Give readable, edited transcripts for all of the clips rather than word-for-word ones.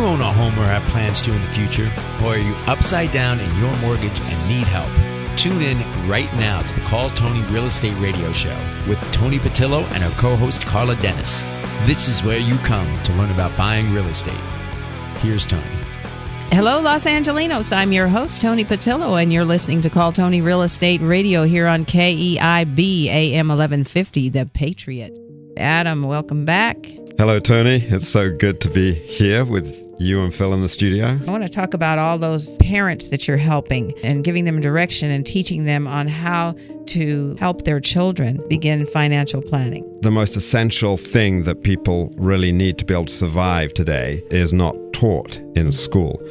own a home or have plans to in the future? Or are you upside down in your mortgage and need help? Tune in right now to the Call Toni Real Estate Radio Show with Toni Patillo and her co-host Carla Dennis. This is where you come to learn about buying real estate. Here's Toni. Hello, Los Angelinos. I'm your host, Toni Patillo, and you're listening to Call Toni Real Estate Radio here on KEIB AM 1150, The Patriot. Adam, welcome back. Hello, Toni. It's so good to be here with you and Phil in the studio. I want to talk about all those parents that you're helping and giving them direction and teaching them on how to help their children begin financial planning. The most essential thing that people really need to be able to survive today is not taught in school.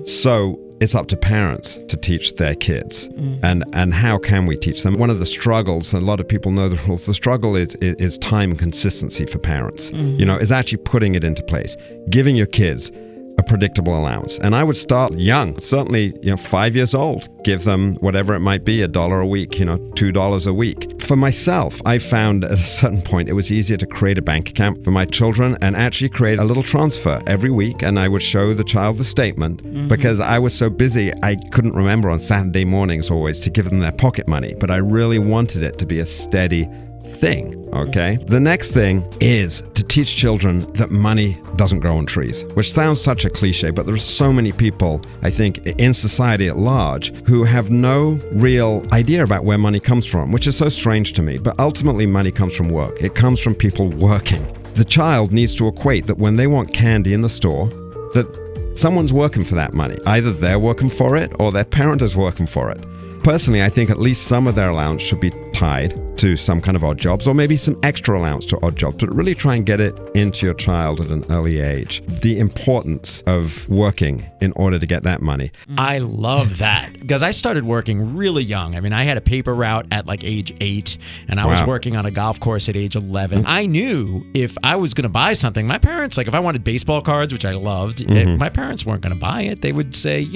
So it's up to parents to teach their kids. And how can we teach them? One of the struggles, and a lot of people know the rules, the struggle is time consistency for parents. You know, is actually putting it into place, giving your kids a predictable allowance. And I would start young, certainly, 5 years old, give them whatever it might be, $1 a week, $2 a week. For myself, I found at a certain point it was easier to create a bank account for my children and actually create a little transfer every week. And I would show the child the statement because I was so busy, I couldn't remember on Saturday mornings always to give them their pocket money. But I really wanted it to be a steady thing, okay? The next thing is to teach children that money doesn't grow on trees, which sounds such a cliche, but there's so many people, I think, in society at large who have no real idea about where money comes from, which is so strange to me. But ultimately, money comes from work. It comes from people working. The child needs to equate that when they want candy in the store, that someone's working for that money. Either they're working for it or their parent is working for it. Personally, I think at least some of their allowance should be tied to some kind of odd jobs, or maybe some extra allowance to odd jobs, but really try and get it into your child at an early age. The importance of working in order to get that money. I love that because I started working really young. I mean, I had a paper route at like age 8, and I was working on a golf course at age 11. I knew if I was going to buy something, my parents, like if I wanted baseball cards, which I loved, my parents weren't going to buy it. They would say,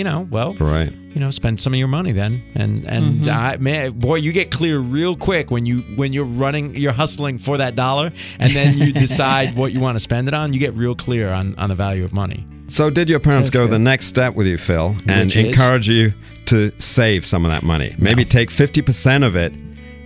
spend some of your money then. And man, boy, you get clear real quick when you're hustling for that dollar, and then you decide what you want to spend it on. You get real clear on the value of money. So did your parents go the next step with you, Phil, and encourage you to save some of that money? Maybe take 50% of it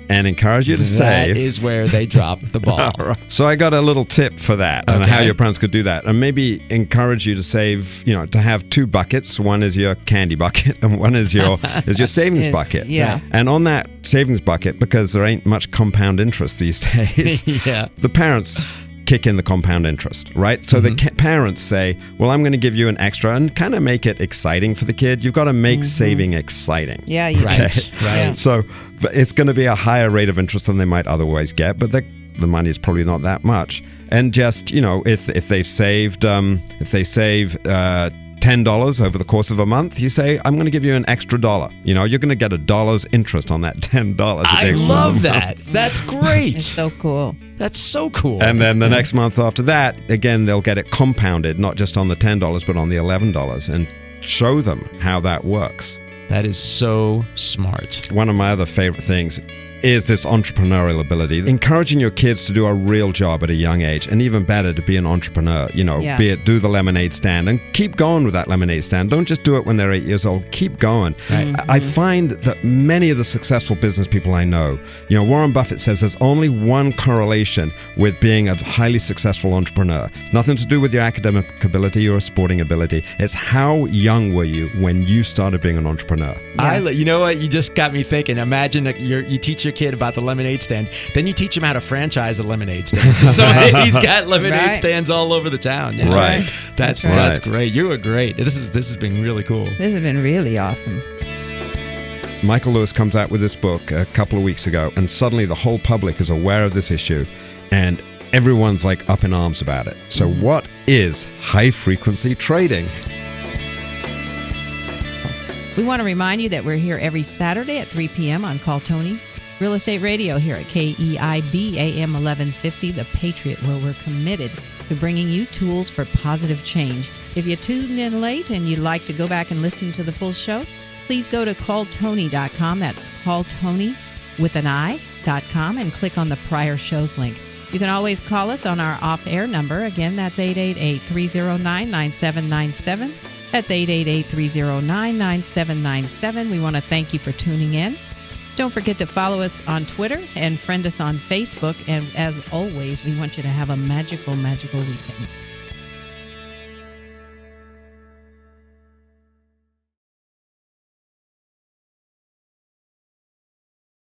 and encourage you to save. That is where they dropped the ball. Right. So I got a little tip for that and how your parents could do that. And maybe encourage you to save, to have 2 buckets. One is your candy bucket and one is your savings bucket. Yeah. And on that savings bucket, because there ain't much compound interest these days, the parents kick in the compound interest, right? So the parents say, well, I'm going to give you an extra, and kind of make it exciting for the kid. You've got to make saving exciting. Yeah, you right. Yeah. So it's going to be a higher rate of interest than they might otherwise get, but the money is probably not that much. And just, if they save $10 over the course of a month, you say, I'm going to give you an extra $1. You're going to get $1 interest on that $10. I love that. That's great. It's so cool. That's so cool. And then the next month after that, again, they'll get it compounded, not just on the $10, but on the $11, and show them how that works. That is so smart. One of my other favorite things is this entrepreneurial ability. Encouraging your kids to do a real job at a young age, and even better, to be an entrepreneur, be it do the lemonade stand and keep going with that lemonade stand. Don't just do it when they're 8 years old. Keep going. Right. I find that many of the successful business people I know, Warren Buffett says there's only one correlation with being a highly successful entrepreneur. It's nothing to do with your academic ability or sporting ability. It's how young were you when you started being an entrepreneur. Yeah. You know what? You just got me thinking. Imagine that you teach your kid about the lemonade stand, then you teach him how to franchise a lemonade stand. So he's got lemonade stands all over the town. Right. That's great. You were great. This has been really cool. This has been really awesome. Michael Lewis comes out with this book a couple of weeks ago, and suddenly the whole public is aware of this issue, and everyone's like up in arms about it. So what is high frequency trading? We want to remind you that we're here every Saturday at 3 p.m. on Call Toni Real Estate Radio here at KEIB AM 1150, The Patriot, where we're committed to bringing you tools for positive change. If you tuned in late and you'd like to go back and listen to the full show, please go to calltoni.com. That's calltoni with an I.com, and click on the prior shows link. You can always call us on our off-air number. Again, that's 888-309-9797. That's 888-309-9797. We want to thank you for tuning in. Don't forget to follow us on Twitter and friend us on Facebook. And as always, we want you to have a magical, magical weekend.